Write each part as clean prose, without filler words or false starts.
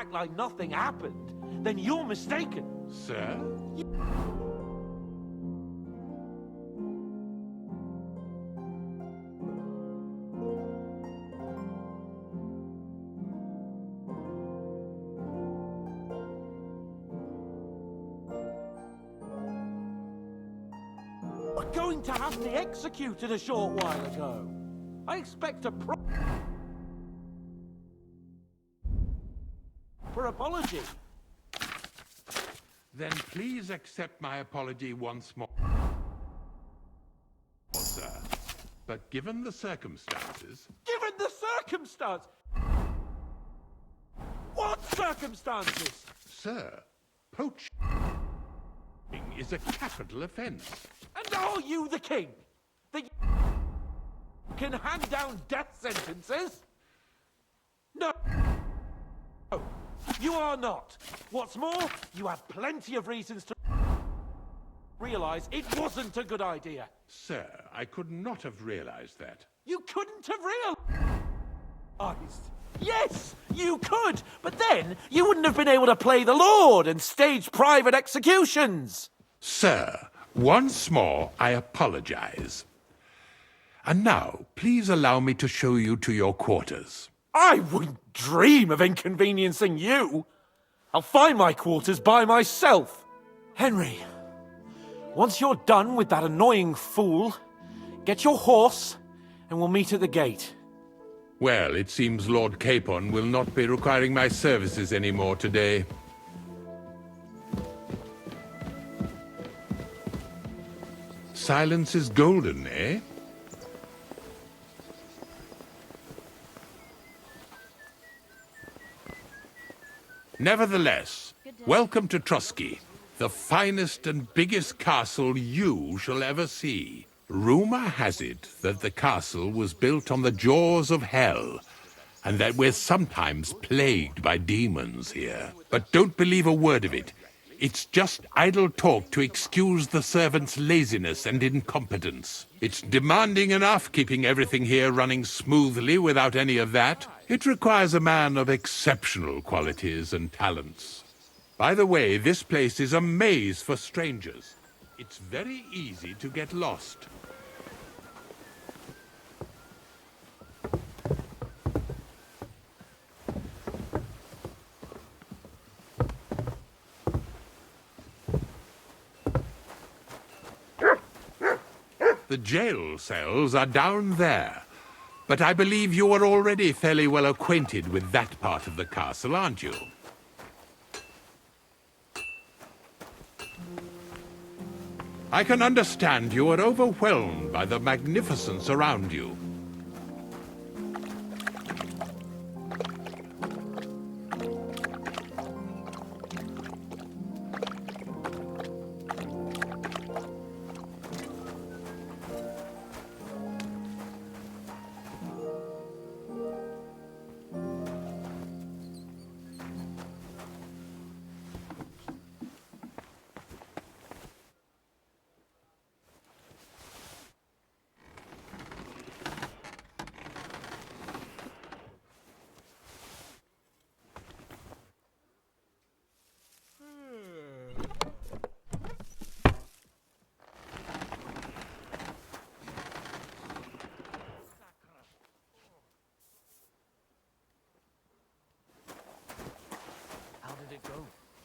act like nothing happened, then you're mistaken. Sir? We're going to have me executed a short while ago. I expect a proper apology. Then please accept my apology once more, sir. But given the circumstances... Given the circumstance... What circumstances? Sir, poaching is a capital offense. And are you the king? That can hand down death sentences? No. You are not. What's more, you have plenty of reasons to realize it wasn't a good idea. Sir, I could not have realized that. You couldn't have realized. Yes, you could, but then you wouldn't have been able to play the Lord and stage private executions. Sir, once more, I apologize. And now, please allow me to show you to your quarters. I wouldn't dream of inconveniencing you. I'll find my quarters by myself. Henry, once you're done with that annoying fool, get your horse and we'll meet at the gate. Well, it seems Lord Capon will not be requiring my services anymore today. Silence is golden, eh? Nevertheless, welcome to Trusky, the finest and biggest castle you shall ever see. Rumor has it that the castle was built on the jaws of hell, and that we're sometimes plagued by demons here. But don't believe a word of it. It's just idle talk to excuse the servants' laziness and incompetence. It's demanding enough keeping everything here running smoothly without any of that. It requires a man of exceptional qualities and talents. By the way, this place is a maze for strangers. It's very easy to get lost. The jail cells are down there, but I believe you are already fairly well acquainted with that part of the castle, aren't you? I can understand you are overwhelmed by the magnificence around you.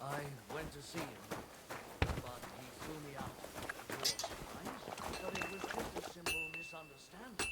I went to see him, but he threw me out. Your surprise? But it was just a simple misunderstanding.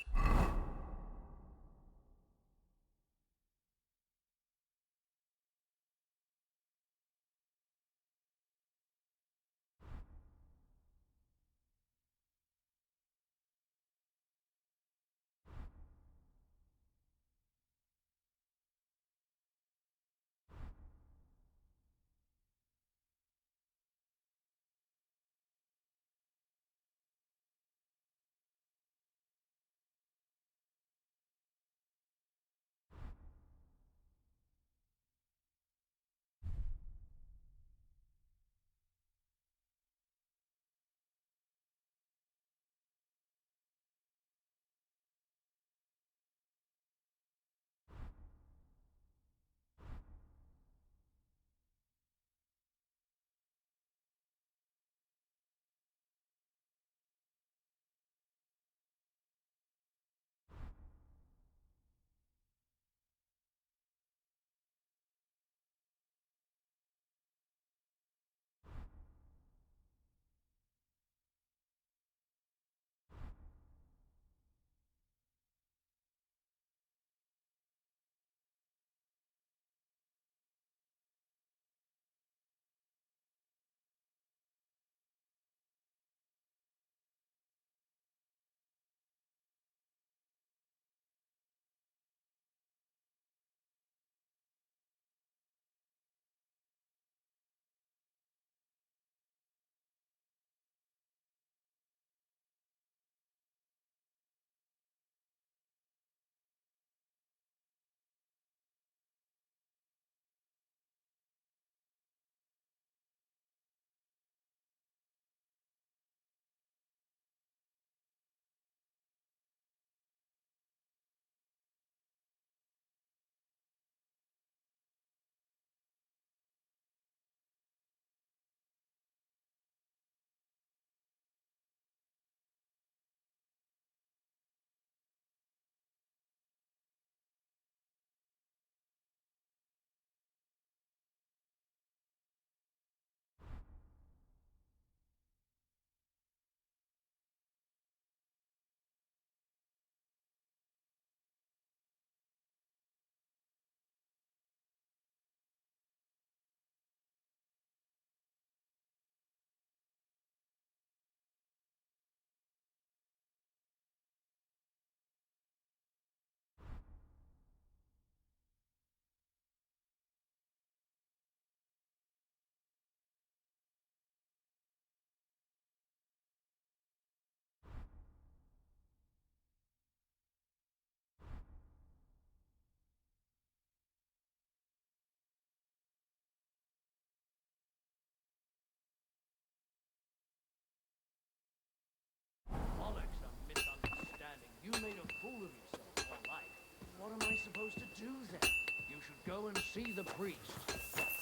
am I supposed to do then? You should go and see the priest.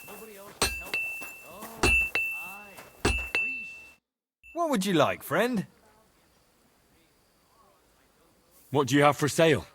Nobody else can help. Oh, priest. What would you like, friend? What do you have for sale?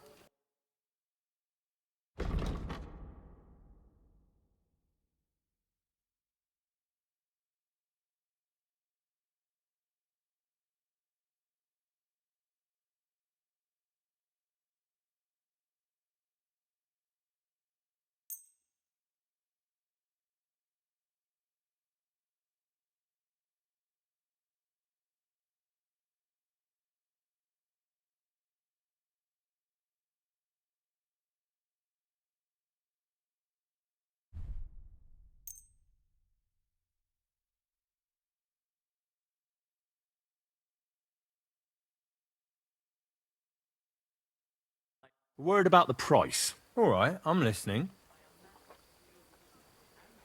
Word about the price. All right, I'm listening.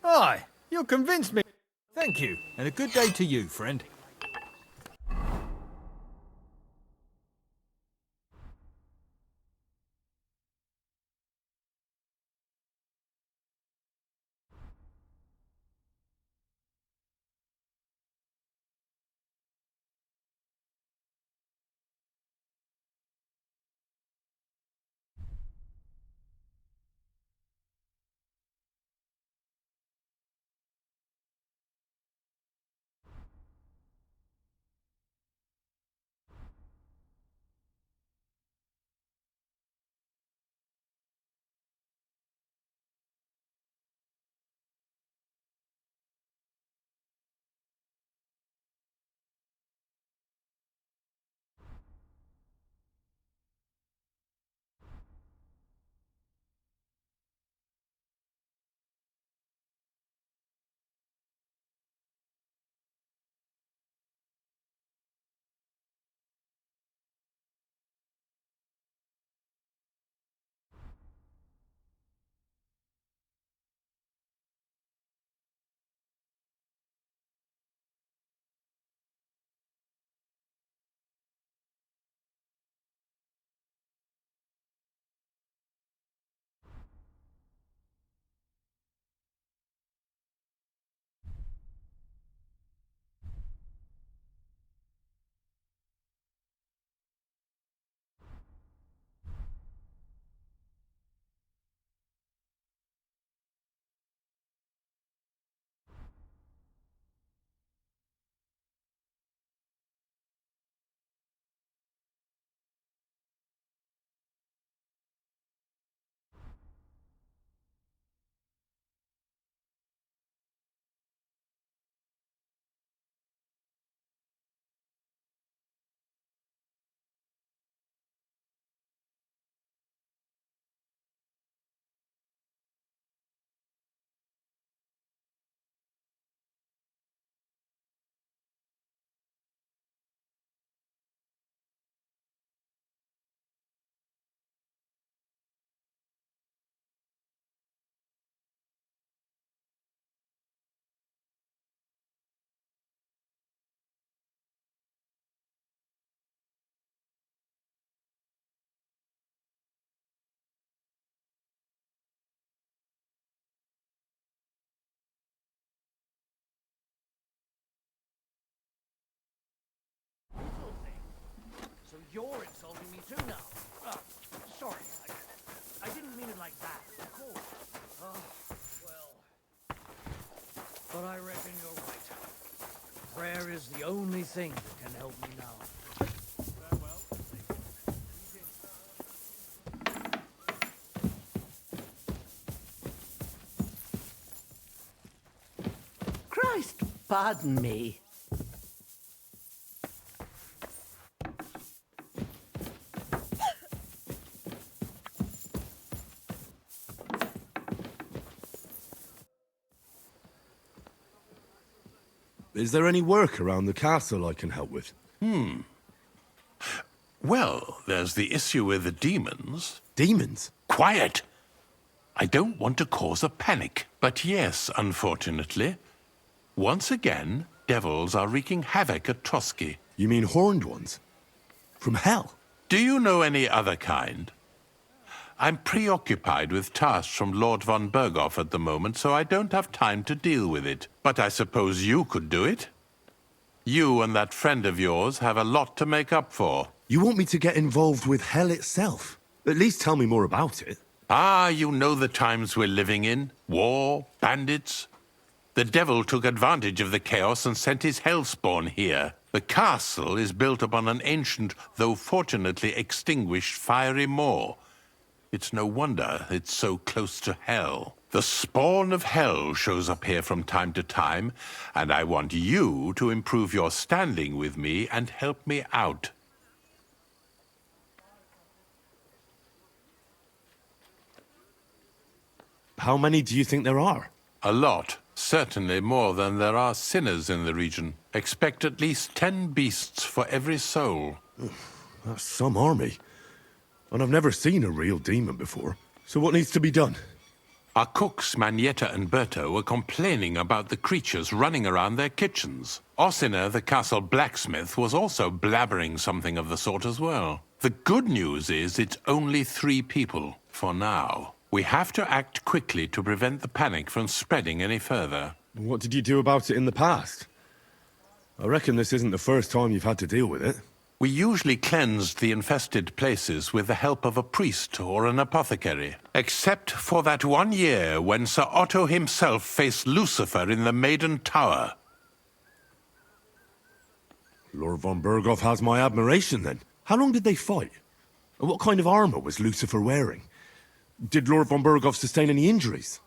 Aye, you convinced me. Thank you, and a good day to you, friend. So you're insulting me too now. Sorry, I didn't mean it like that, of course. Well, but I reckon you're right. Prayer is the only thing that can help me now. Christ, pardon me. Is there any work around the castle I can help with? Well, there's the issue with the demons. Demons? Quiet! I don't want to cause a panic, but yes, unfortunately. Once again, devils are wreaking havoc at Trotsky. You mean horned ones? From hell? Do you know any other kind? I'm preoccupied with tasks from Lord von Berghoff at the moment, so I don't have time to deal with it. But I suppose you could do it? You and that friend of yours have a lot to make up for. You want me to get involved with hell itself? At least tell me more about it. Ah, you know the times we're living in. War, bandits. The devil took advantage of the chaos and sent his hellspawn here. The castle is built upon an ancient, though fortunately extinguished, fiery moor. It's no wonder it's so close to hell. The spawn of hell shows up here from time to time, and I want you to improve your standing with me and help me out. How many do you think there are? A lot. Certainly more than there are sinners in the region. Expect at least 10 beasts for every soul. That's some army. And I've never seen a real demon before. So what needs to be done? Our cooks, Manietta and Berto, were complaining about the creatures running around their kitchens. Ossina, the castle blacksmith, was also blabbering something of the sort as well. The good news is it's only 3 people, for now. We have to act quickly to prevent the panic from spreading any further. What did you do about it in the past? I reckon this isn't the first time you've had to deal with it. We usually cleansed the infested places with the help of a priest or an apothecary. Except for that one year when Sir Otto himself faced Lucifer in the Maiden Tower. Lord von Berghoff has my admiration then. How long did they fight? And what kind of armor was Lucifer wearing? Did Lord von Berghoff sustain any injuries?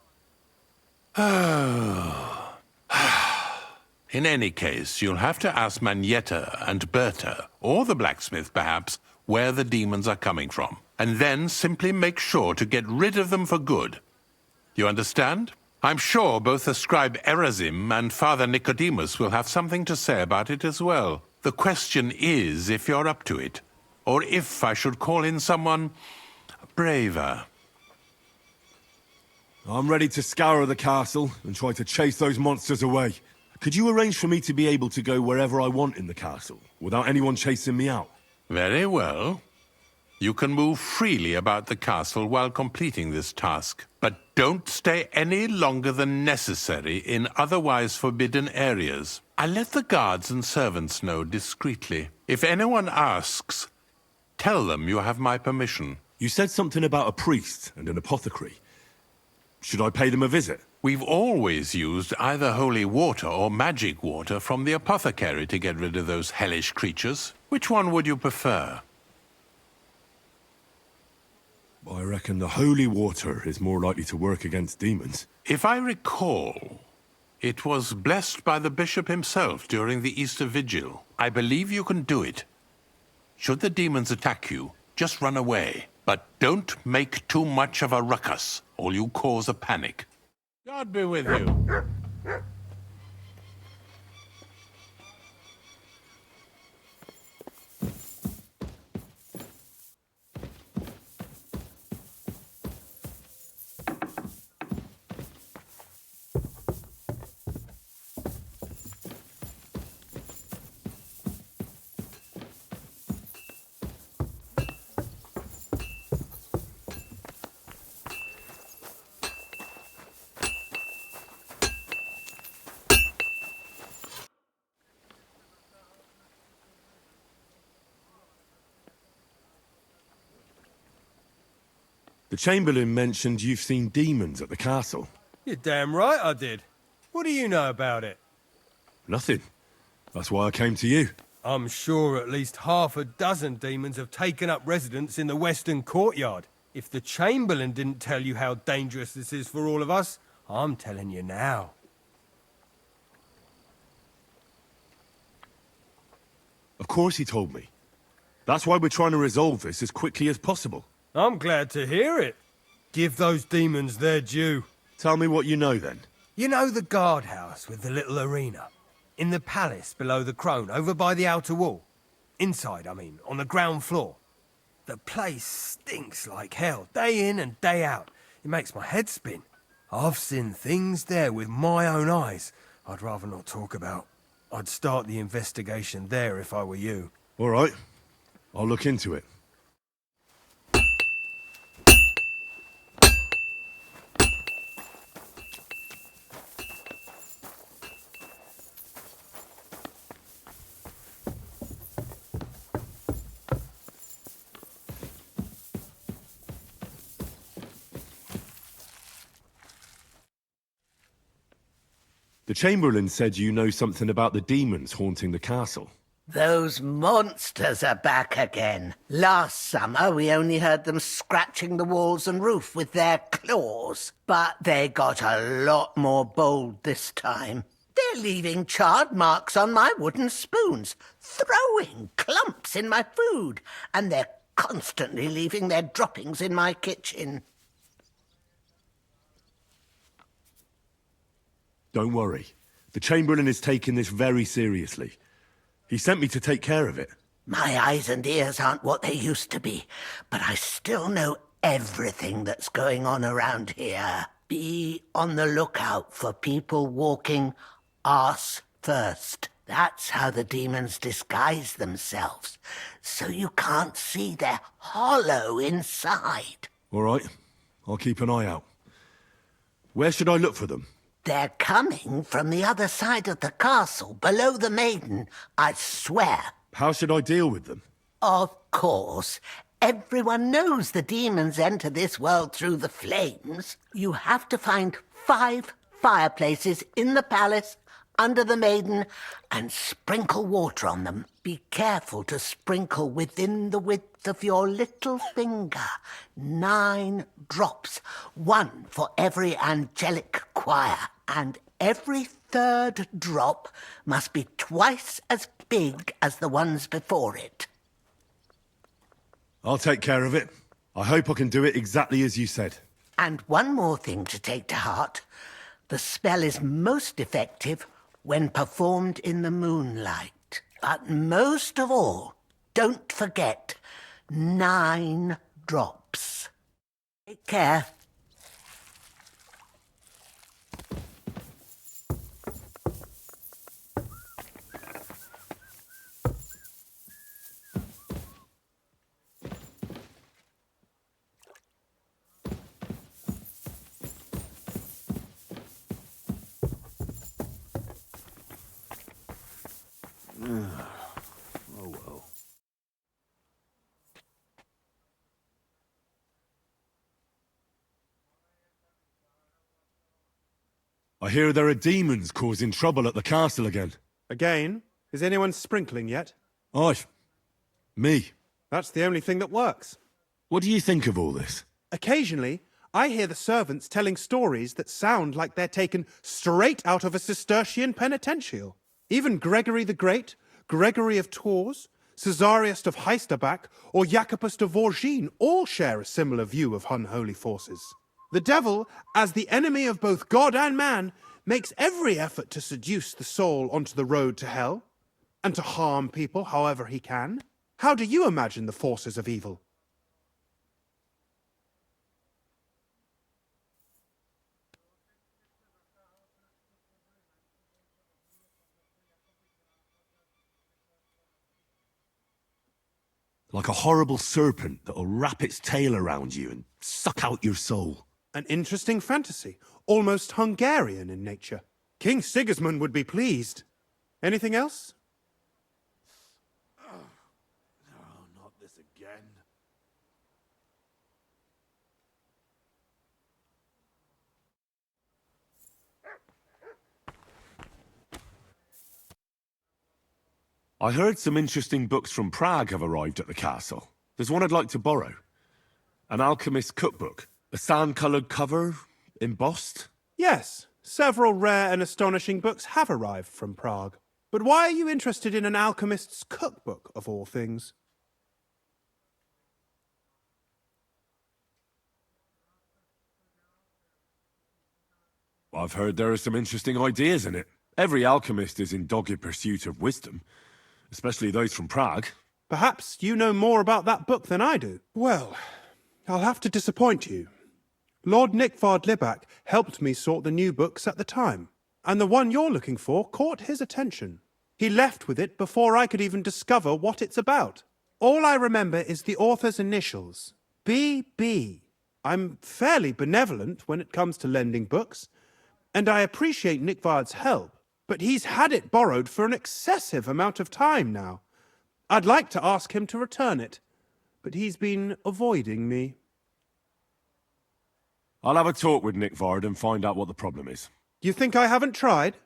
In any case, you'll have to ask Manietta and Berta, or the blacksmith perhaps, where the demons are coming from. And then simply make sure to get rid of them for good. You understand? I'm sure both the scribe Erazim and Father Nicodemus will have something to say about it as well. The question is if you're up to it, or if I should call in someone braver. I'm ready to scour the castle and try to chase those monsters away. Could you arrange for me to be able to go wherever I want in the castle, without anyone chasing me out? Very well. You can move freely about the castle while completing this task. But don't stay any longer than necessary in otherwise forbidden areas. I'll let the guards and servants know discreetly. If anyone asks, tell them you have my permission. You said something about a priest and an apothecary. Should I pay them a visit? We've always used either holy water or magic water from the apothecary to get rid of those hellish creatures. Which one would you prefer? I reckon the holy water is more likely to work against demons. If I recall, it was blessed by the bishop himself during the Easter Vigil. I believe you can do it. Should the demons attack you, just run away. But don't make too much of a ruckus, or you cause a panic. God be with you. The Chamberlain mentioned you've seen demons at the castle. You're damn right I did. What do you know about it? Nothing. That's why I came to you. I'm sure at least half a dozen demons have taken up residence in the western courtyard. If the Chamberlain didn't tell you how dangerous this is for all of us, I'm telling you now. Of course he told me. That's why we're trying to resolve this as quickly as possible. I'm glad to hear it. Give those demons their due. Tell me what you know then. You know the guardhouse with the little arena? In the palace below the Crone, over by the outer wall? Inside, I mean, on the ground floor. The place stinks like hell, day in and day out. It makes my head spin. I've seen things there with my own eyes I'd rather not talk about. I'd start the investigation there if I were you. All right. I'll look into it. The Chamberlain said you know something about the demons haunting the castle. Those monsters are back again. Last summer, we only heard them scratching the walls and roof with their claws. But they got a lot more bold this time. They're leaving charred marks on my wooden spoons, throwing clumps in my food, and they're constantly leaving their droppings in my kitchen. Don't worry. The Chamberlain is taking this very seriously. He sent me to take care of it. My eyes and ears aren't what they used to be, but I still know everything that's going on around here. Be on the lookout for people walking arse first. That's how the demons disguise themselves, so you can't see their hollow inside. All right. I'll keep an eye out. Where should I look for them? They're coming from the other side of the castle, below the maiden, I swear. How should I deal with them? Of course. Everyone knows the demons enter this world through the flames. You have to find 5 fireplaces in the palace, under the maiden, and sprinkle water on them. Be careful to sprinkle within the width of your little finger. 9 drops, 1 for every angelic choir. And every 3rd drop must be twice as big as the ones before it. I'll take care of it. I hope I can do it exactly as you said. And one more thing to take to heart. The spell is most effective when performed in the moonlight. But most of all, don't forget 9 drops. Take care. Oh well. I hear there are demons causing trouble at the castle again. Again? Is anyone sprinkling yet? Me. That's the only thing that works. What do you think of all this? Occasionally, I hear the servants telling stories that sound like they're taken straight out of a Cistercian penitential. Even Gregory the Great, Gregory of Tours, Caesarius of Heisterbach, or Jacobus de Vorgine all share a similar view of unholy forces. The devil, as the enemy of both God and man, makes every effort to seduce the soul onto the road to hell, and to harm people however he can. How do you imagine the forces of evil? Like a horrible serpent that'll wrap its tail around you and suck out your soul. An interesting fantasy, almost Hungarian in nature. King Sigismund would be pleased. Anything else? Oh, not this again. I heard some interesting books from Prague have arrived at the castle. There's one I'd like to borrow. An alchemist's cookbook. A sand-coloured cover, embossed. Yes, several rare and astonishing books have arrived from Prague. But why are you interested in an alchemist's cookbook, of all things? I've heard there are some interesting ideas in it. Every alchemist is in dogged pursuit of wisdom, especially those from Prague. Perhaps you know more about that book than I do. Well, I'll have to disappoint you. Lord Nickvard Libak helped me sort the new books at the time, and the one you're looking for caught his attention. He left with it before I could even discover what it's about. All I remember is the author's initials, B.B. I'm fairly benevolent when it comes to lending books, and I appreciate Nickvard's help, but he's had it borrowed for an excessive amount of time now. I'd like to ask him to return it, but he's been avoiding me. I'll have a talk with Nickvard and find out what the problem is. You think I haven't tried?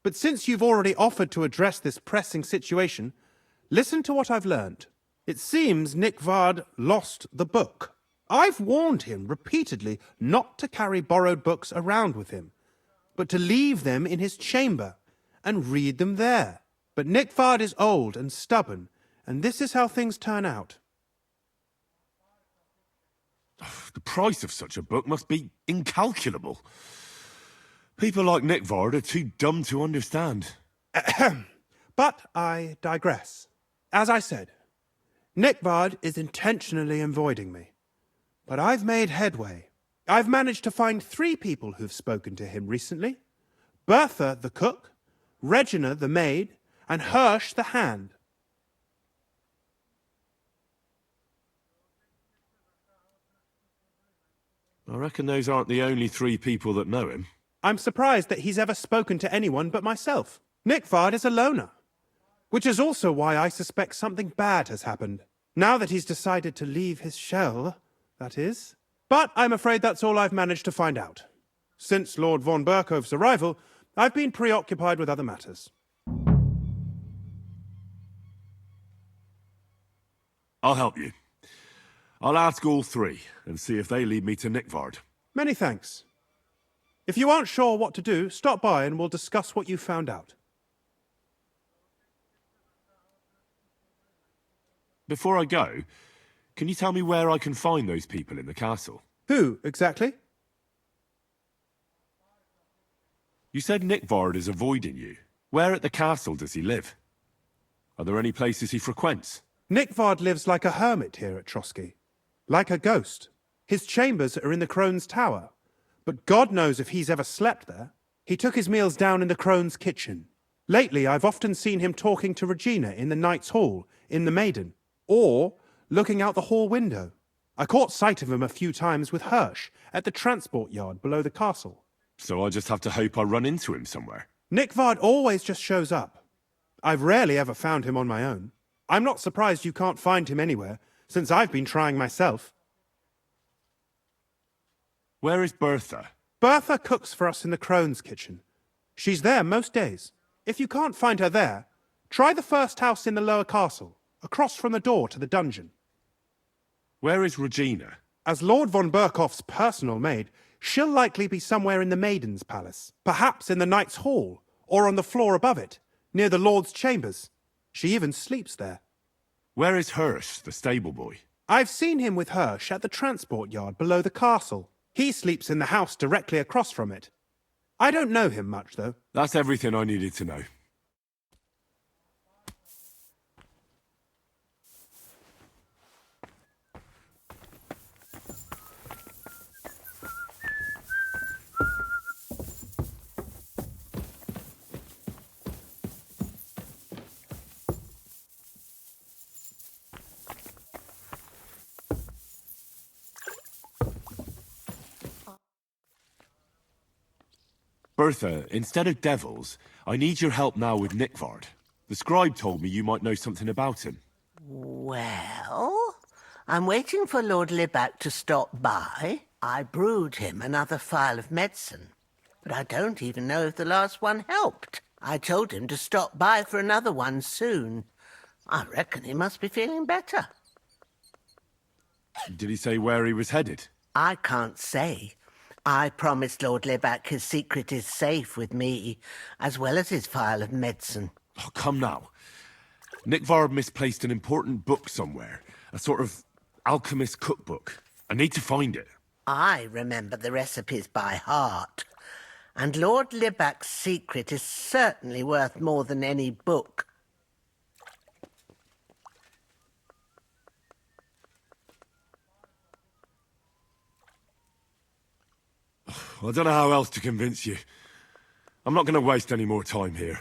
But since you've already offered to address this pressing situation, listen to what I've learned. It seems Nick Vard lost the book. I've warned him repeatedly not to carry borrowed books around with him, but to leave them in his chamber and read them there. But Nick Vard is old and stubborn, and this is how things turn out. The price of such a book must be incalculable. People like Nick Vard are too dumb to understand. But I digress. As I said, Nick Vard is intentionally avoiding me. But I've made headway. I've managed to find 3 people who've spoken to him recently. Bertha, the cook, Regina, the maid, and Hirsch, the hand. I reckon those aren't the only 3 people that know him. I'm surprised that he's ever spoken to anyone but myself. Nick Vard is a loner. Which is also why I suspect something bad has happened. Now that he's decided to leave his shell, that is. But I'm afraid that's all I've managed to find out. Since Lord von Berkove's arrival, I've been preoccupied with other matters. I'll help you. I'll ask all 3 and see if they lead me to Nick Vard. Many thanks. If you aren't sure what to do, stop by and we'll discuss what you found out. Before I go, can you tell me where I can find those people in the castle? Who, exactly? You said Nick Vard is avoiding you. Where at the castle does he live? Are there any places he frequents? Nick Vard lives like a hermit here at Trotsky. Like a ghost. His chambers are in the Crone's Tower. But God knows if he's ever slept there. He took his meals down in the Crone's kitchen. Lately, I've often seen him talking to Regina in the Knight's Hall, in the Maiden, or looking out the hall window. I caught sight of him a few times with Hirsch at the transport yard below the castle. So I just have to hope I run into him somewhere. Nick Vard always just shows up. I've rarely ever found him on my own. I'm not surprised you can't find him anywhere, since I've been trying myself. Where is Bertha? Bertha cooks for us in the Crone's kitchen. She's there most days. If you can't find her there, try the first house in the lower castle, across from the door to the dungeon. Where is Regina? As Lord von Berkoff's personal maid, she'll likely be somewhere in the Maiden's Palace, perhaps in the Knight's Hall, or on the floor above it, near the Lord's chambers. She even sleeps there. Where is Hirsch, the stable boy? I've seen him with Hirsch at the transport yard below the castle. He sleeps in the house directly across from it. I don't know him much, though. That's everything I needed to know. Bertha, instead of devils, I need your help now with Nick Vard. The scribe told me you might know something about him. Well, I'm waiting for Lord Libac to stop by. I brewed him another phial of medicine, but I don't even know if the last one helped. I told him to stop by for another one soon. I reckon he must be feeling better. Did he say where he was headed? I can't say. I promised Lord Libac his secret is safe with me, as well as his phial of medicine. Oh, come now. Nick Vard misplaced an important book somewhere. A sort of alchemist cookbook. I need to find it. I remember the recipes by heart. And Lord Libac's secret is certainly worth more than any book. I don't know how else to convince you. I'm not going to waste any more time here.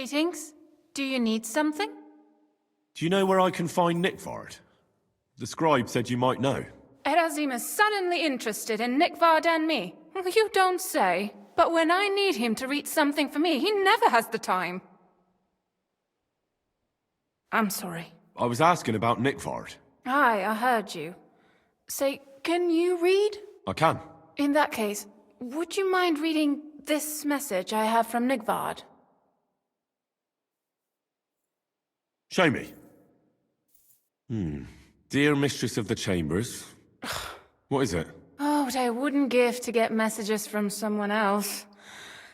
Greetings. Do you need something? Do you know where I can find Nickvard? The scribe said you might know. Erazim is suddenly interested in Nickvard and me. You don't say. But when I need him to read something for me, he never has the time. I'm sorry. I was asking about Nickvard. Aye, I heard you. Say, can you read? I can. In that case, would you mind reading this message I have from Nickvard? Show me. Dear Mistress of the Chambers. What is it? Oh, what I wouldn't give to get messages from someone else.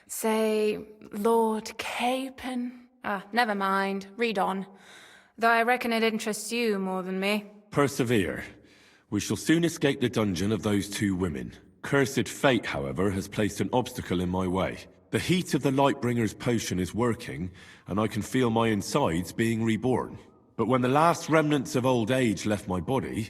Say, Lord Capen. Never mind. Read on. Though I reckon it interests you more than me. Persevere. We shall soon escape the dungeon of those two women. Cursed fate, however, has placed an obstacle in my way. The heat of the Lightbringer's potion is working, and I can feel my insides being reborn. But when the last remnants of old age left my body,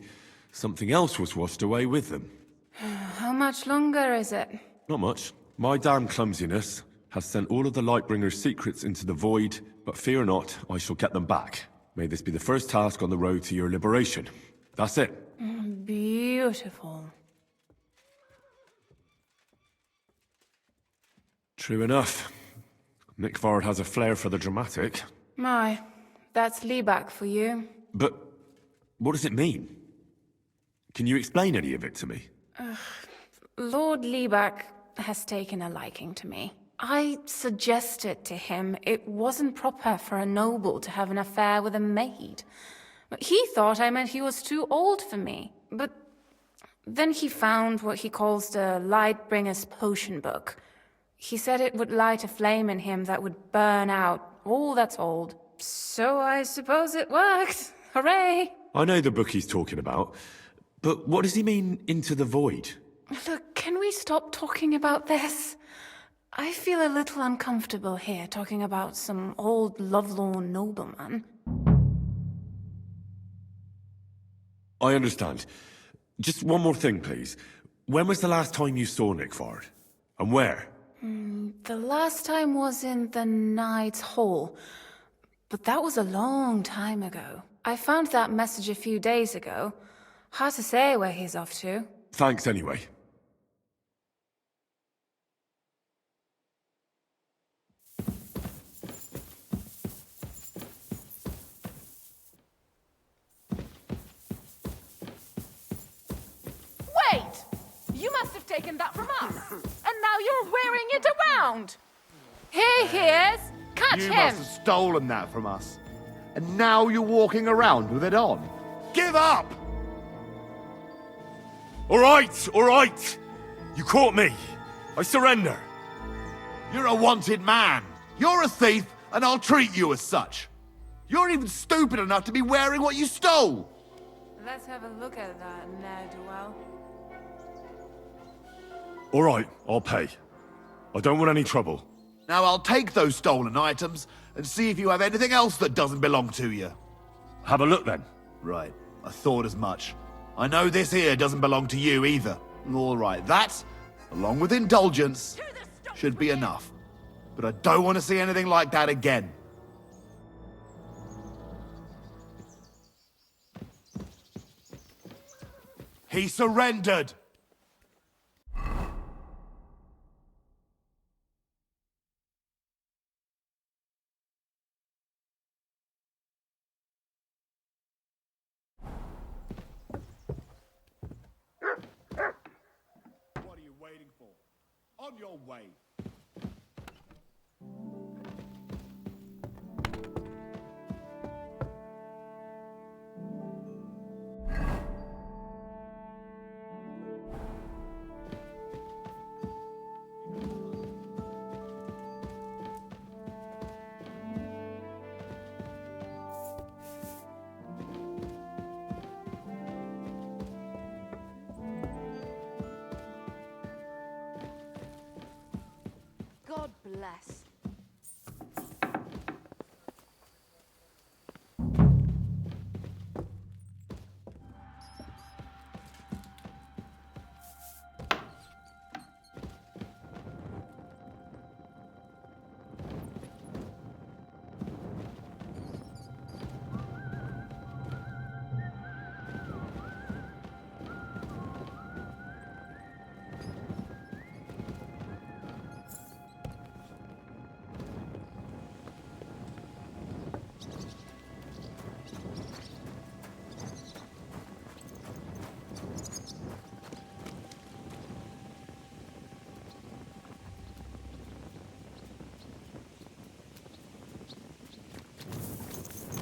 something else was washed away with them. How much longer is it? Not much. My damn clumsiness has sent all of the Lightbringer's secrets into the void, but fear not, I shall get them back. May this be the first task on the road to your liberation. That's it. Beautiful. True enough. Nickvard has a flair for the dramatic. My, that's Liebach for you. But what does it mean? Can you explain any of it to me? Lord Liebach has taken a liking to me. I suggested to him it wasn't proper for a noble to have an affair with a maid. But he thought I meant he was too old for me. But then he found what he calls the Lightbringer's potion book. He said it would light a flame in him that would burn out all that's old. So I suppose it worked. Hooray! I know the book he's talking about, but what does he mean, into the void? Look, can we stop talking about this? I feel a little uncomfortable here talking about some old lovelorn nobleman. I understand. Just one more thing, please. When was the last time you saw Nickvard? And where? The last time was in the Knight's Hall, but that was a long time ago. I found that message a few days ago. Hard to say where he's off to. Thanks anyway. Wait! You must have taken that from us, and now you're wearing it around! Here he is! Catch You him! must have stolen that from us. And now you're walking around with it on. Give up! All right! You caught me. I surrender. You're a wanted man. You're a thief, and I'll treat you as such. You're even stupid enough to be wearing what you stole. Let's have a look at that, ne'er-do-well. All right, I'll pay. I don't want any trouble. Now I'll take those stolen items and see if you have anything else that doesn't belong to you. Have a look then. Right, I thought as much. I know this here doesn't belong to you either. All right, that, along with indulgence, should be enough. But I don't want to see anything like that again. He surrendered! What are you waiting for? On your way. God bless.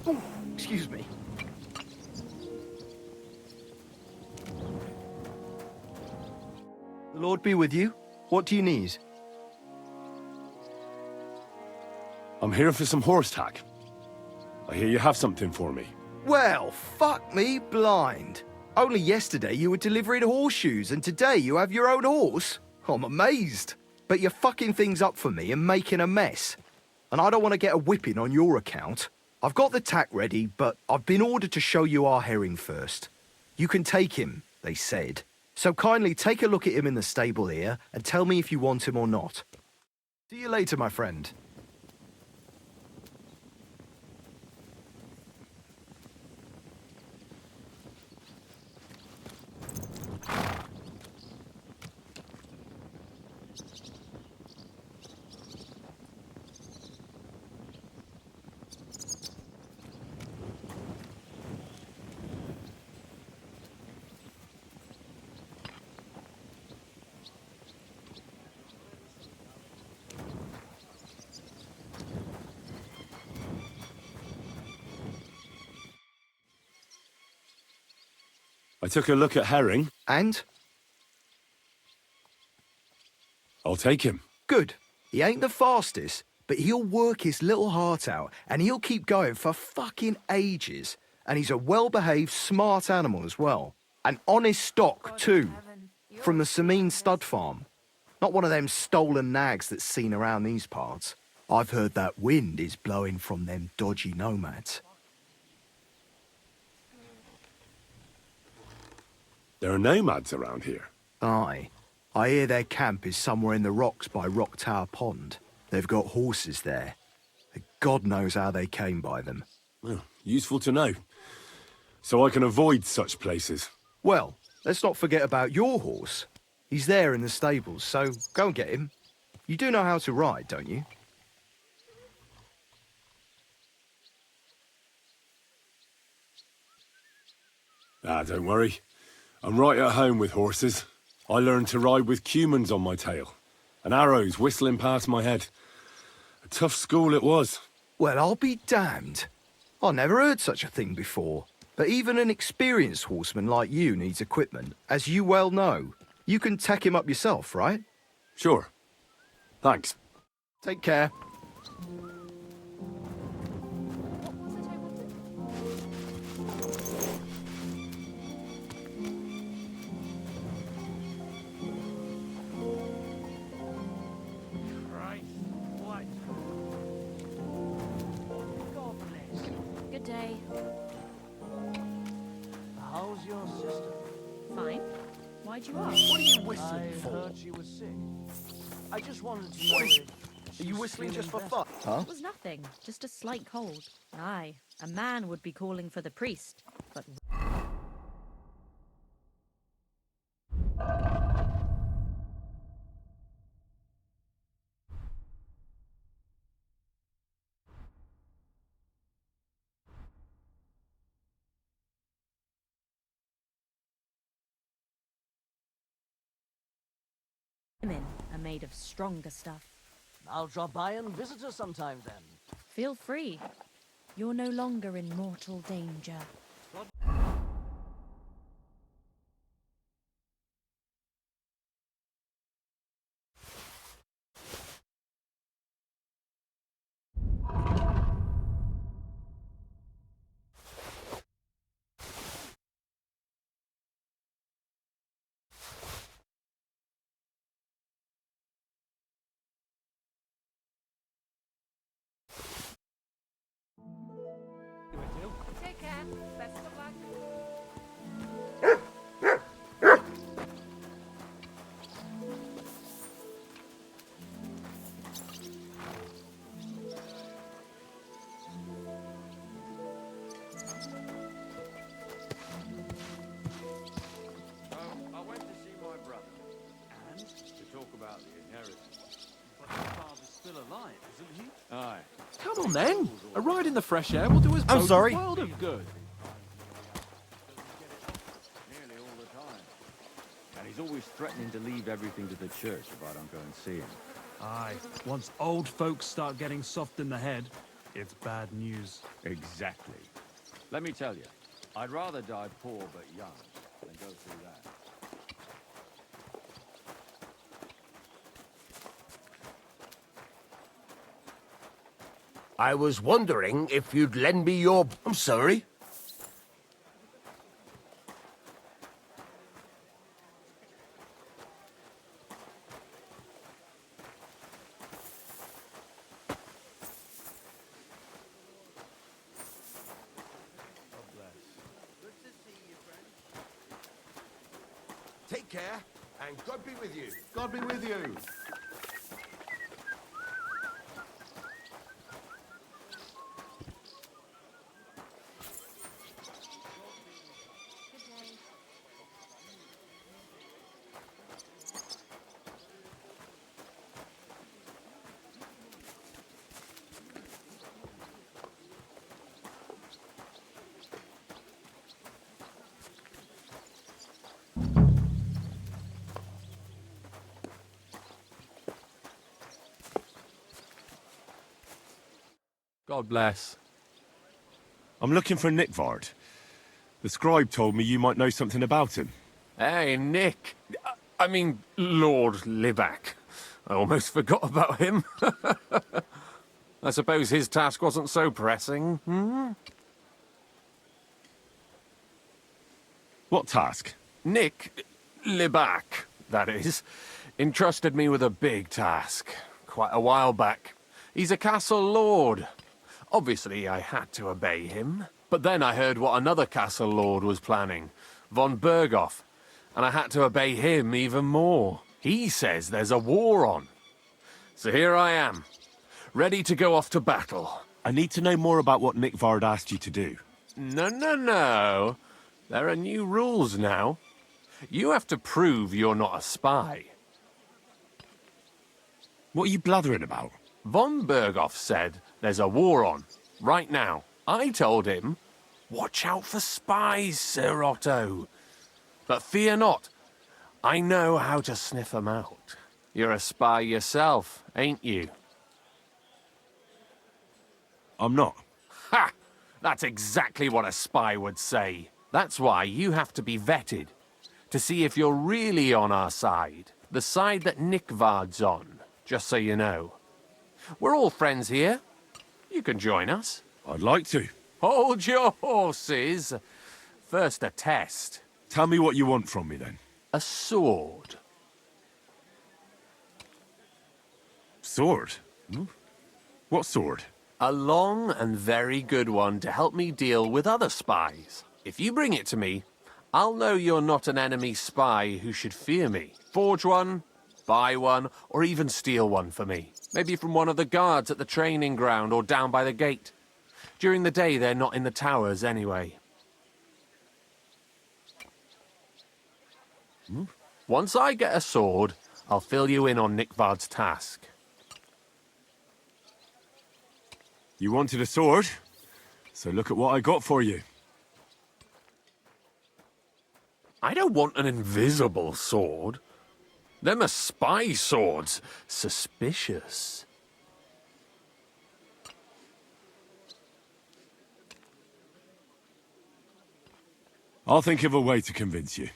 Oh, excuse me. The Lord be with you. What do you need? I'm here for some horse tack. I hear you have something for me. Well, fuck me blind. Only yesterday you were delivering horseshoes, and today you have your own horse? I'm amazed. But you're fucking things up for me and making a mess. And I don't want to get a whipping on your account. I've got the tack ready, but I've been ordered to show you our herring first. You can take him, they said. So kindly take a look at him in the stable here and tell me if you want him or not. See you later, my friend. I took a look at Herring. And? I'll take him. Good. He ain't the fastest, but he'll work his little heart out, and he'll keep going for fucking ages. And he's a well-behaved, smart animal as well. An honest stock, too. From the Sameen stud farm. Not one of them stolen nags that's seen around these parts. I've heard that wind is blowing from them dodgy nomads. There are nomads around here. Aye. I hear their camp is somewhere in the rocks by Rock Tower Pond. They've got horses there. God knows how they came by them. Well, useful to know. So I can avoid such places. Well, let's not forget about your horse. He's there in the stables, so go and get him. You do know how to ride, don't you? Ah, don't worry. I'm right at home with horses. I learned to ride with cumans on my tail, and arrows whistling past my head. A tough school it was. Well, I'll be damned. I never heard such a thing before. But even an experienced horseman like you needs equipment, as you well know. You can tack him up yourself, right? Sure. Thanks. Take care. Good day. How's your sister? Fine. Why'd you ask? What are you whistling I for? heard she was sick. I just wanted to know if Are you she's whistling just for feeling fun? Huh? It was nothing. Just a slight cold. Aye, a man would be calling for the priest, but... women are made of stronger stuff. I'll drop by and visit her sometime then. Feel free. You're no longer in mortal danger. Take care. Best of luck. I went to see my brother. And? To talk about the inheritance. But your father's still alive, isn't he? Aye. Come on then. A ride in the fresh air will do us I'm both sorry. a world of good. Nearly all the time. And he's always threatening to leave everything to the church if I don't go and see him. Aye, once old folks start getting soft in the head, it's bad news. Exactly. Let me tell you, I'd rather die poor but young than go through that. I was wondering if you'd lend me your... I'm sorry. Take care, and God be with you. God be with you. God bless. I'm looking for Nickvard. The scribe told me you might know something about him. Hey, Nick. I mean, Lord Libac. I almost forgot about him. I suppose his task wasn't so pressing, hmm? What task? Nick Libac, that is, entrusted me with a big task quite a while back. He's a castle lord. Obviously, I had to obey him. But then I heard what another castle lord was planning, von Berghoff, and I had to obey him even more. He says there's a war on. So here I am, ready to go off to battle. I need to know more about what Nickvard asked you to do. No. There are new rules now. You have to prove you're not a spy. What are you blathering about? Von Berghoff said there's a war on, right now. I told him, watch out for spies, Sir Otto. But fear not, I know how to sniff them out. You're a spy yourself, ain't you? I'm not. Ha! That's exactly what a spy would say. That's why you have to be vetted, to see if you're really on our side. The side that Nickvard's on, just so you know. We're all friends here. You can join us. I'd like to. Hold your horses. First a test. Tell me what you want from me, then. A sword. Sword? What sword? A long and very good one to help me deal with other spies. If you bring it to me, I'll know you're not an enemy spy who should fear me. Forge one, buy one, or even steal one for me. Maybe from one of the guards at the training ground or down by the gate. During the day, they're not in the towers anyway. Once I get a sword, I'll fill you in on Nickvard's task. You wanted a sword? So look at what I got for you. I don't want an invisible sword. Them are spy swords. Suspicious. I'll think of a way to convince you.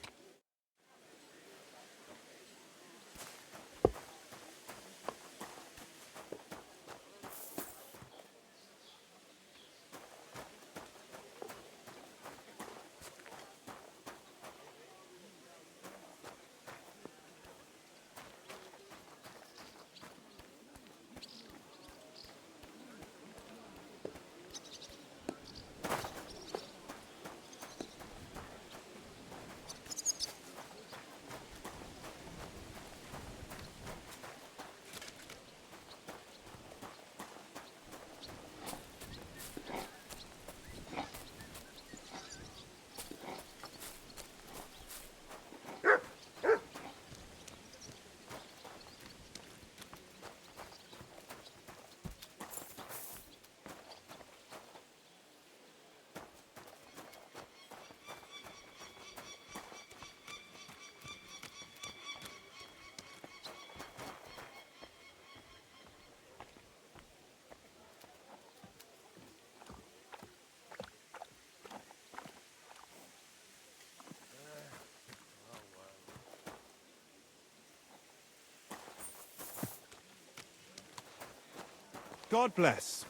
God bless.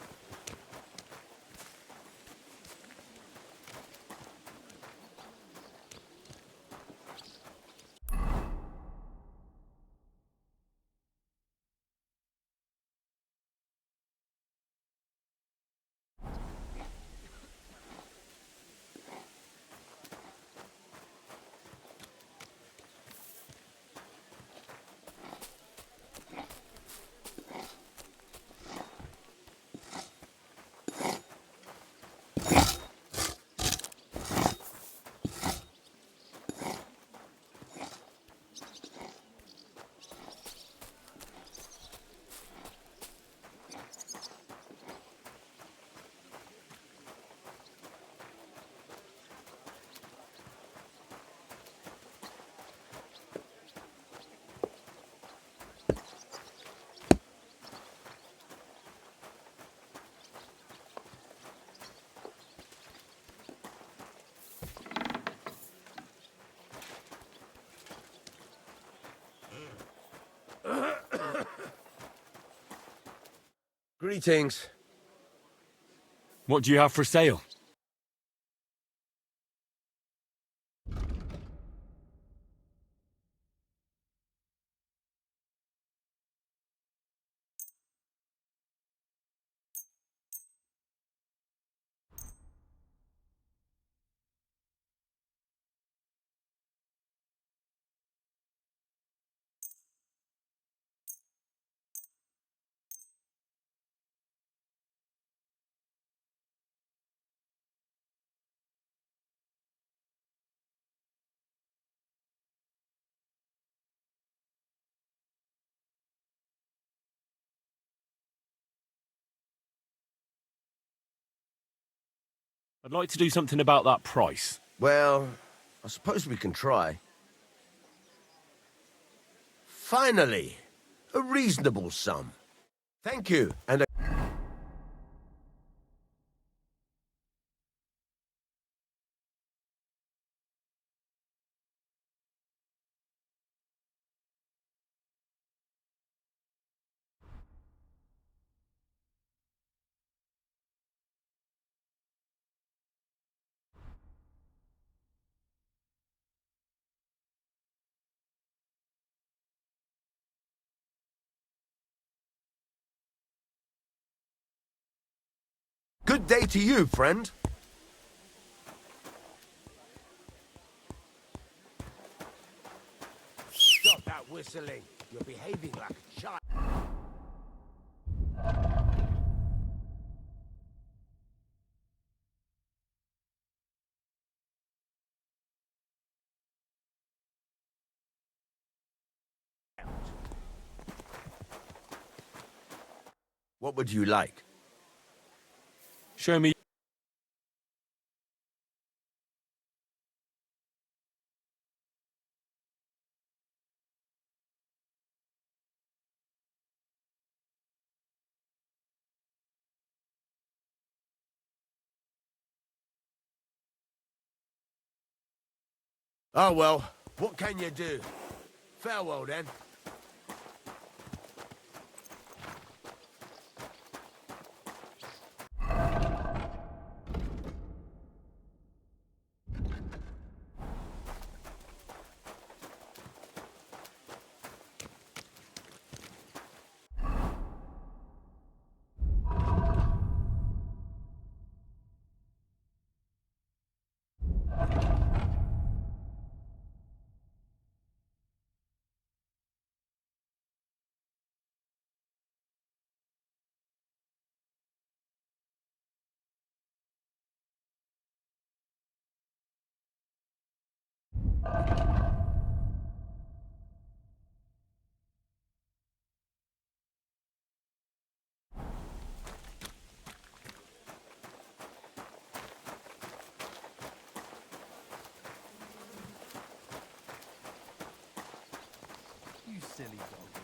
Greetings. What do you have for sale? I'd like to do something about that price. Well, I suppose we can try. Finally, a reasonable sum. Thank you, and good day to you, friend. Stop that whistling. You're behaving like a child. What would you like? Show me. Oh well, what can you do? Farewell then. You silly doggy.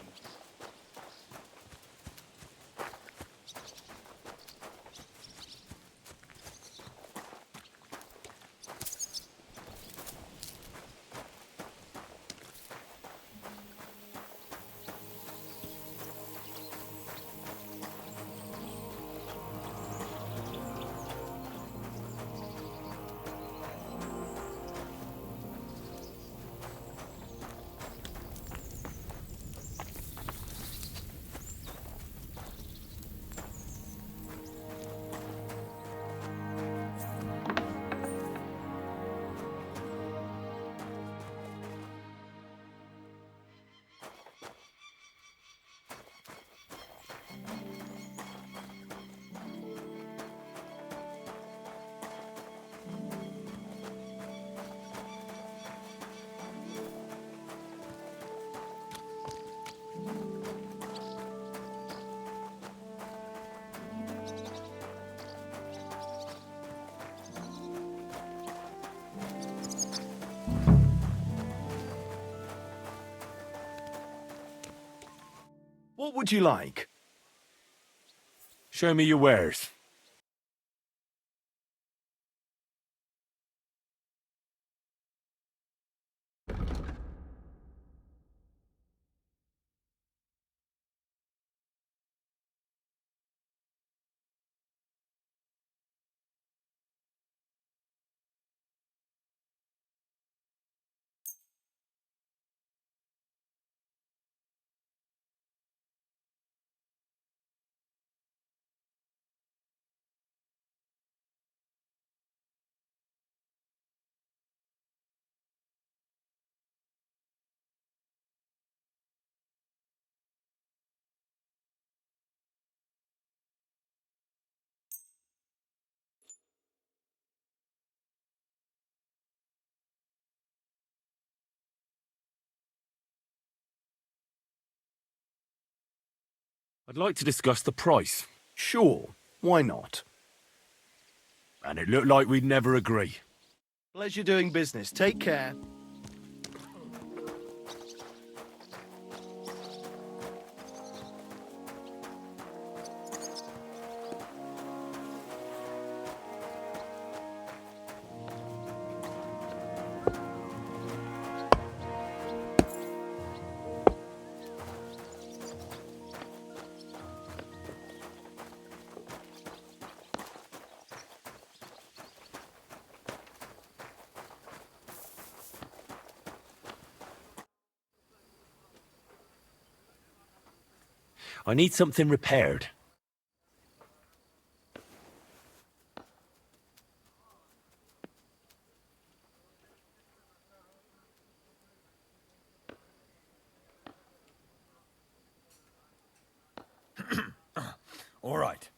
would you like? Show me your wares. I'd like to discuss the price. Sure, why not? And it looked like we'd never agree. Pleasure doing business. Take care. I need something repaired. All right.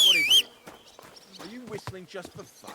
What is it? Are you whistling just for fun?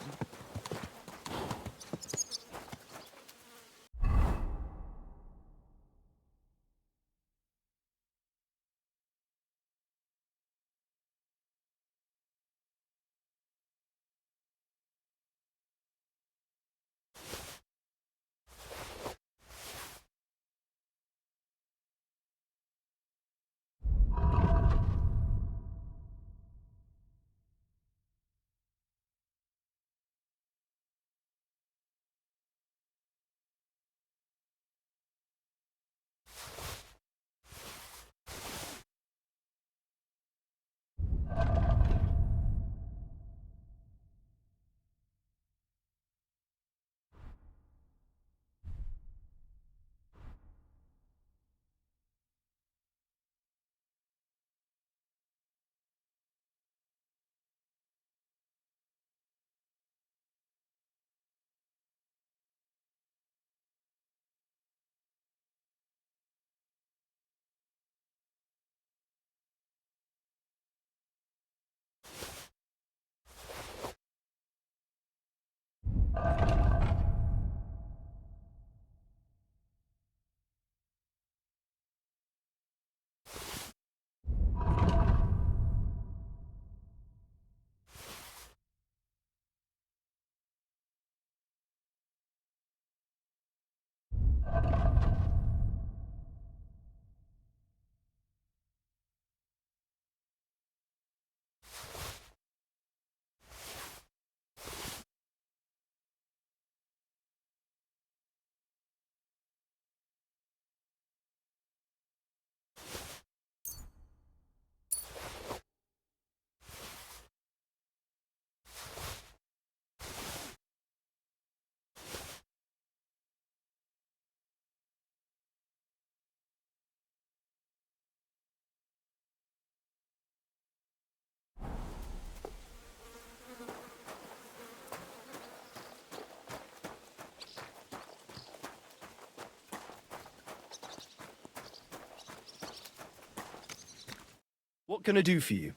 What can I do for you?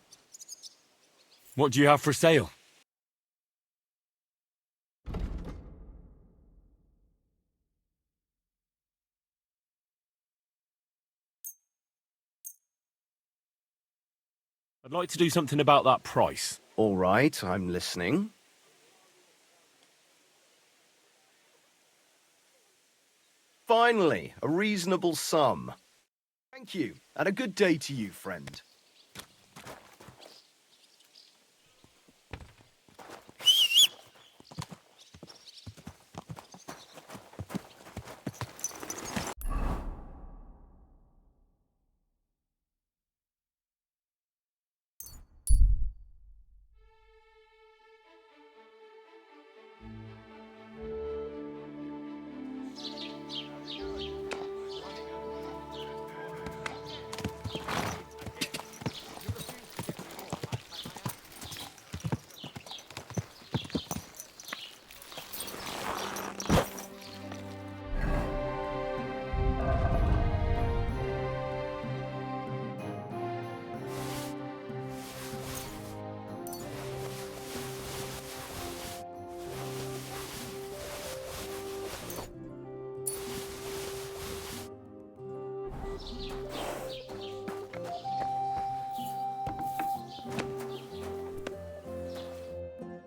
What do you have for sale? I'd like to do something about that price. All right, I'm listening. Finally, a reasonable sum. Thank you, and a good day to you, friend.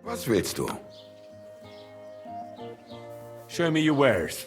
Was willst du? Show me your wares.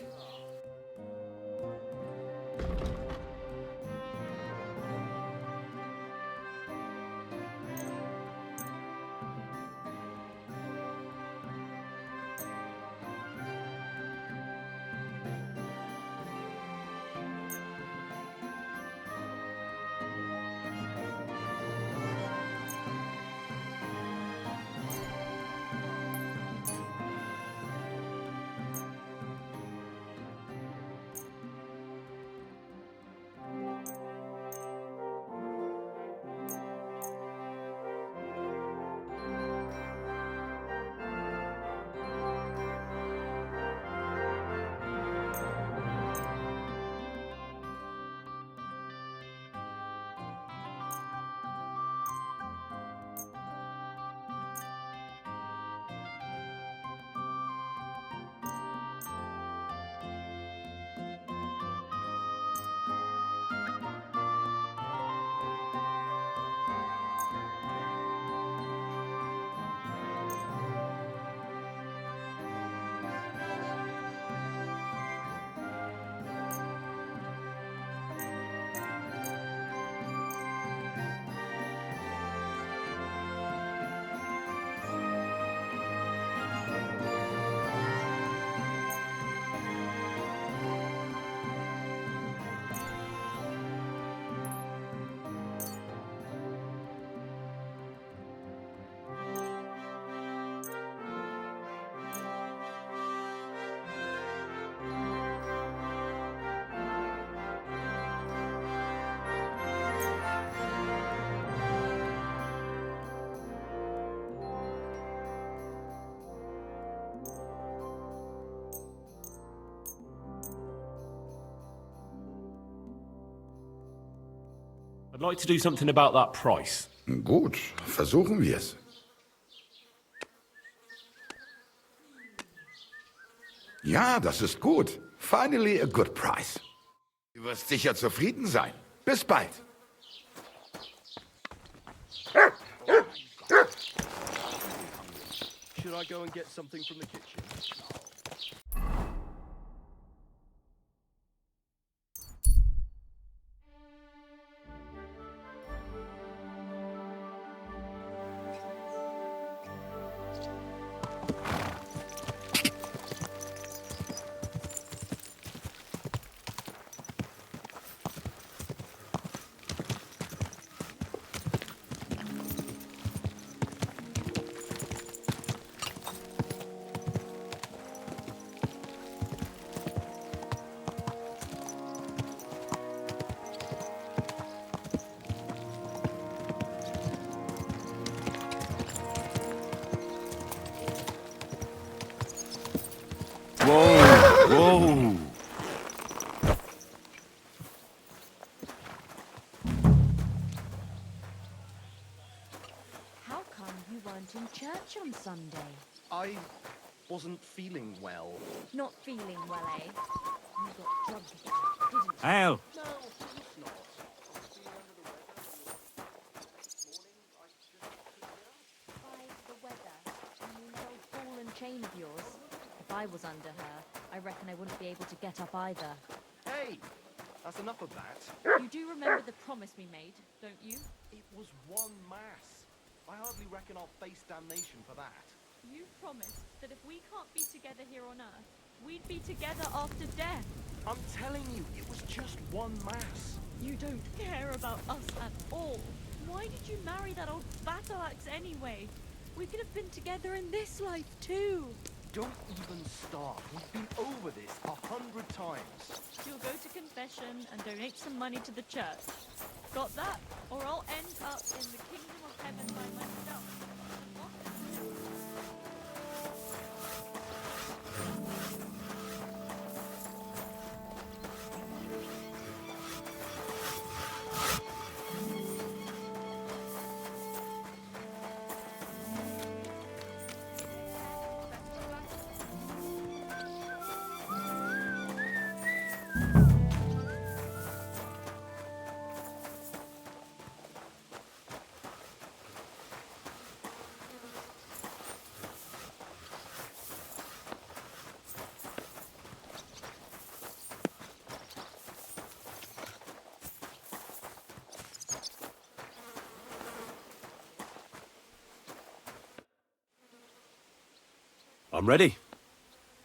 I'd like to do something about that price. Gut, versuchen wir's. Ja, das ist gut. Finally a good price. Du wirst sicher zufrieden sein. Bis bald. Should I go and get something from the kitchen? Whoa! wasn't feeling well. Not feeling well, eh? You got drunk again, didn't you? Hell. No, of course not. By the weather, you mean that old ball and chain of yours? If I was under her, I reckon I wouldn't be able to get up either. Hey, that's enough of that. You do remember the promise we made, don't you? It was one mass. I hardly reckon I'll face damnation for that. You promised that if we can't be together here on Earth, we'd be together after death. I'm telling you, it was just one mass. You don't care about us at all. Why did you marry that old battle axe anyway? We could have been together in this life too. Don't even start. We've been over this 100 times. You'll go to confession and donate some money to the church. Got that? Or I'll end up in the kingdom of heaven by myself. I'm ready.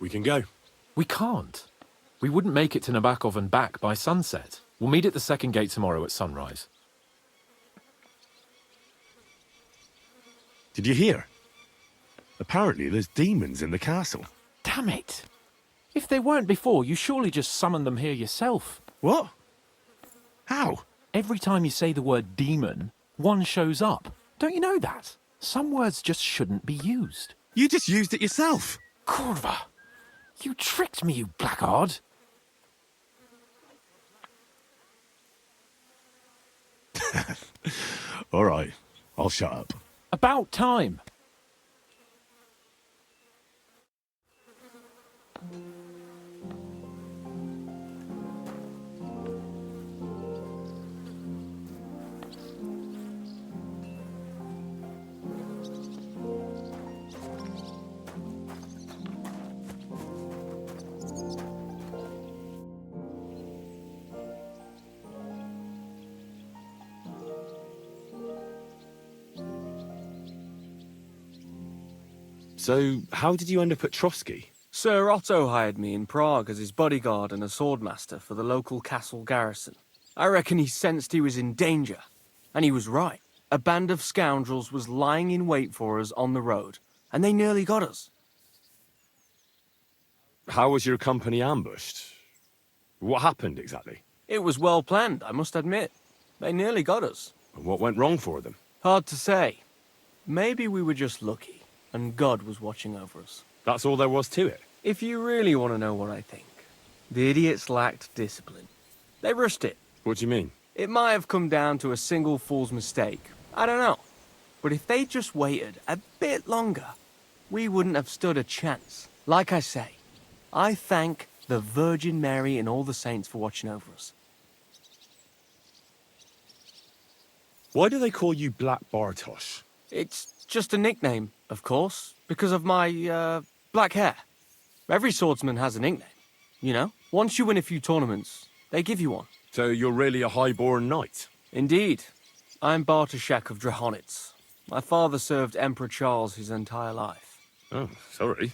We can go. We can't. We wouldn't make it to Nabokov and back by sunset. We'll meet at the second gate tomorrow at sunrise. Did you hear? Apparently there's demons in the castle. Damn it! If they weren't before, you surely just summoned them here yourself. What? How? Every time you say the word demon, one shows up. Don't you know that? Some words just shouldn't be used. You just used it yourself. Kurva! You tricked me, you blackguard! All right, I'll shut up. About time! So, how did you end up at Trotsky? Sir Otto hired me in Prague as his bodyguard and a swordmaster for the local castle garrison. I reckon he sensed he was in danger. And he was right. A band of scoundrels was lying in wait for us on the road, and they nearly got us. How was your company ambushed? What happened exactly? It was well planned, I must admit. They nearly got us. And what went wrong for them? Hard to say. Maybe we were just lucky, and God was watching over us. That's all there was to it? If you really want to know what I think, the idiots lacked discipline. They rushed it. What do you mean? It might have come down to a single fool's mistake. I don't know. But if they just waited a bit longer, we wouldn't have stood a chance. Like I say, I thank the Virgin Mary and all the saints for watching over us. Why do they call you Black Bartosz? It's just a nickname, of course, because of my, black hair. Every swordsman has a nickname, you know? Once you win a few tournaments, they give you one. So you're really a high-born knight? Indeed. I'm Bartoszek of Drahonitz. My father served Emperor Charles his entire life. Oh, sorry.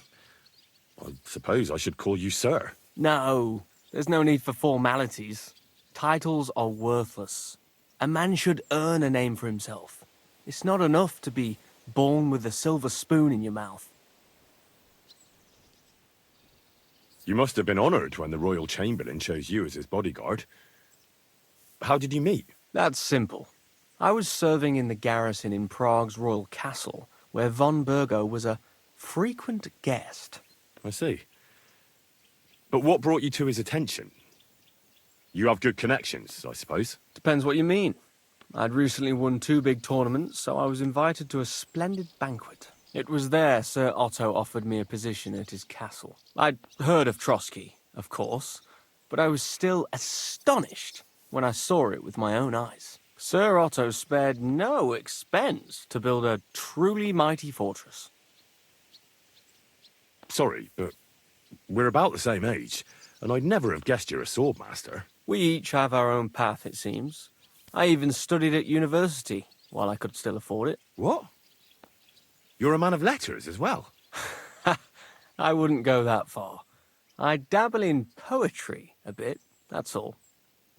I suppose I should call you sir. No, there's no need for formalities. Titles are worthless. A man should earn a name for himself. It's not enough to be born with a silver spoon in your mouth. You must have been honoured when the Royal Chamberlain chose you as his bodyguard. How did you meet? That's simple. I was serving in the garrison in Prague's royal castle, where von Burgo was a frequent guest. I see. But what brought you to his attention? You have good connections, I suppose. Depends what you mean. I'd recently won 2 big tournaments, so I was invited to a splendid banquet. It was there Sir Otto offered me a position at his castle. I'd heard of Trotsky, of course, but I was still astonished when I saw it with my own eyes. Sir Otto spared no expense to build a truly mighty fortress. Sorry, but we're about the same age, and I'd never have guessed you're a swordmaster. We each have our own path, it seems. I even studied at university, while I could still afford it. What? You're a man of letters as well? I wouldn't go that far. I dabble in poetry a bit, that's all.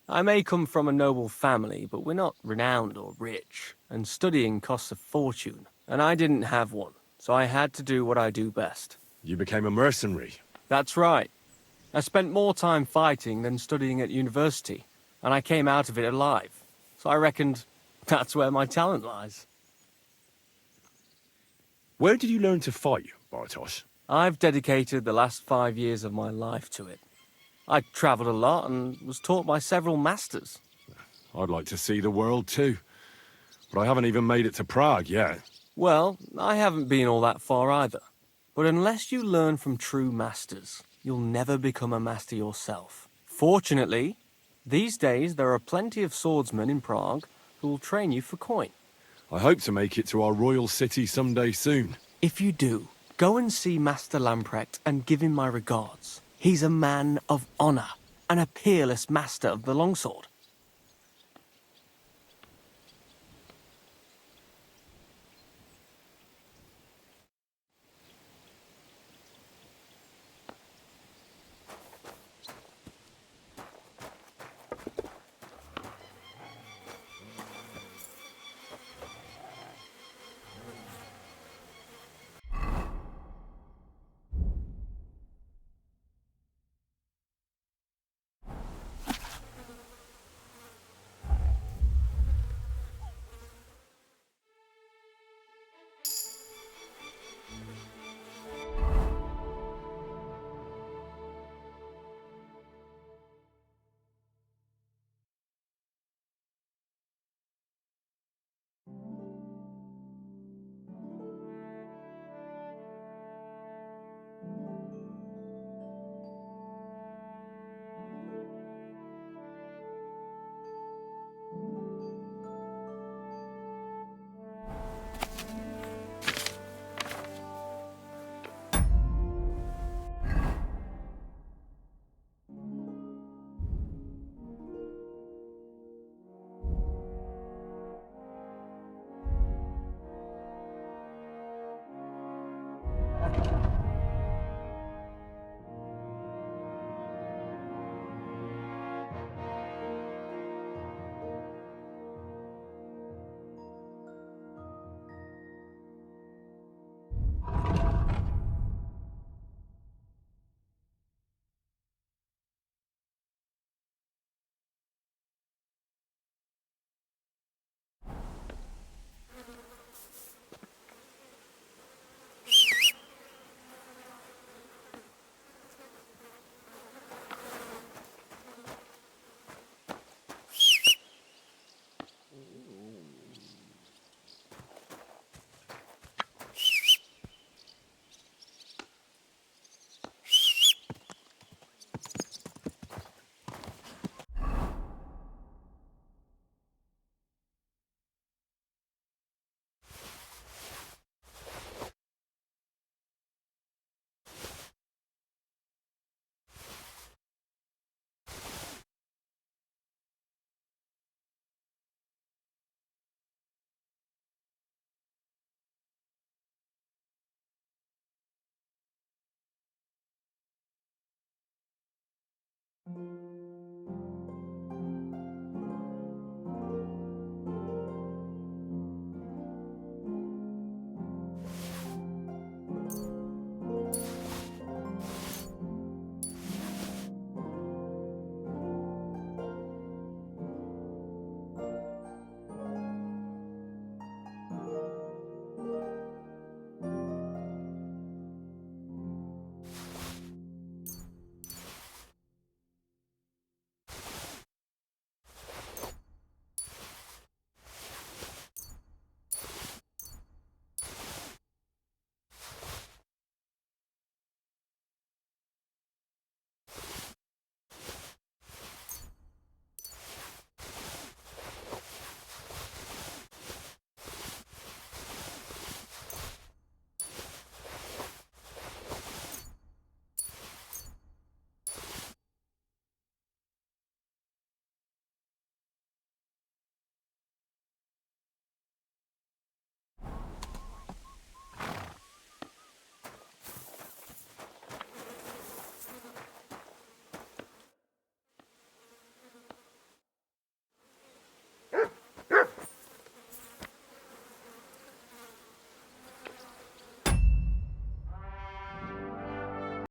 I may come from a noble family, but we're not renowned or rich, and studying costs a fortune, and I didn't have one, so I had to do what I do best. You became a mercenary. That's right. I spent more time fighting than studying at university, and I came out of it alive, so I reckoned that's where my talent lies. Where did you learn to fight, Bartosz? I've dedicated the last 5 years of my life to it. I travelled a lot and was taught by several masters. I'd like to see the world too, but I haven't even made it to Prague yet. Well, I haven't been all that far either. But unless you learn from true masters, you'll never become a master yourself. Fortunately, these days there are plenty of swordsmen in Prague who will train you for coin. I hope to make it to our royal city someday soon. If you do, go and see Master Lamprecht and give him my regards. He's a man of honour and a peerless master of the longsword.